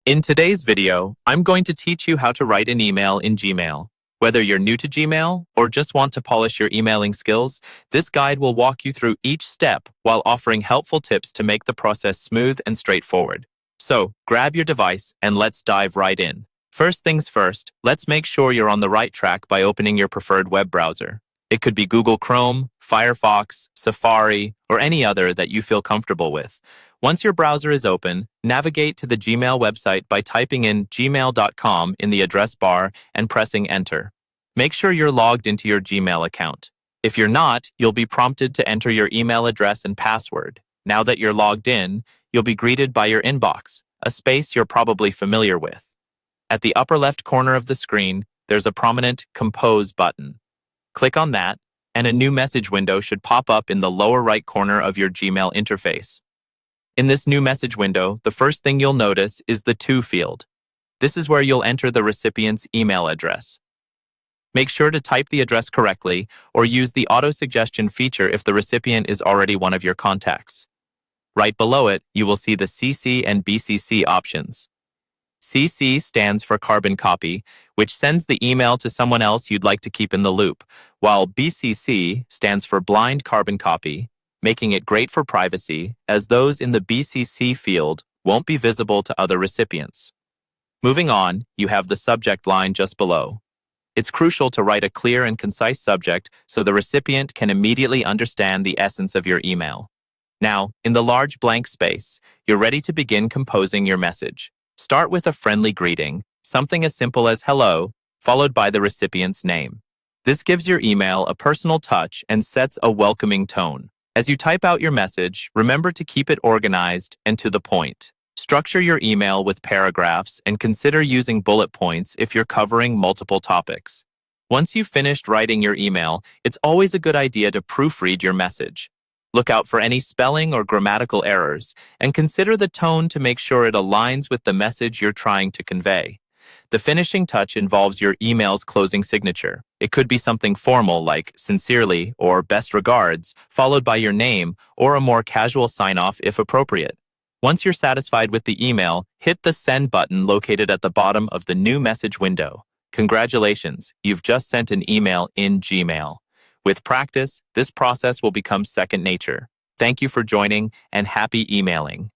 In today's video, I'm going to teach you how to write an email in Gmail. Whether you're new to Gmail or just want to polish your emailing skills, this guide will walk you through each step while offering helpful tips to make the process smooth and straightforward. So, grab your device and let's dive right in. First things first, let's make sure you're on the right track by opening your preferred web browser. It could be Google Chrome, Firefox, Safari, or any other that you feel comfortable with. Once your browser is open, navigate to the Gmail website by typing in gmail.com in the address bar and pressing enter. Make sure you're logged into your Gmail account. If you're not, you'll be prompted to enter your email address and password. Now that you're logged in, you'll be greeted by your inbox, a space you're probably familiar with. At the upper left corner of the screen, there's a prominent Compose button. Click on that, and a new message window should pop up in the lower right corner of your Gmail interface. In this new message window, the first thing you'll notice is the To field. This is where you'll enter the recipient's email address. Make sure to type the address correctly or use the auto-suggestion feature if the recipient is already one of your contacts. Right below it, you will see the CC and BCC options. CC stands for carbon copy, which sends the email to someone else you'd like to keep in the loop, while BCC stands for blind carbon copy, making it great for privacy, as those in the BCC field won't be visible to other recipients. Moving on, you have the subject line just below. It's crucial to write a clear and concise subject so the recipient can immediately understand the essence of your email. Now, in the large blank space, you're ready to begin composing your message. Start with a friendly greeting, something as simple as hello, followed by the recipient's name. This gives your email a personal touch and sets a welcoming tone. As you type out your message, remember to keep it organized and to the point. Structure your email with paragraphs and consider using bullet points if you're covering multiple topics. Once you've finished writing your email, it's always a good idea to proofread your message. Look out for any spelling or grammatical errors, and consider the tone to make sure it aligns with the message you're trying to convey. The finishing touch involves your email's closing signature. It could be something formal like sincerely or best regards, followed by your name or a more casual sign-off if appropriate. Once you're satisfied with the email, hit the send button located at the bottom of the new message window. Congratulations, you've just sent an email in Gmail. With practice, this process will become second nature. Thank you for joining and happy emailing.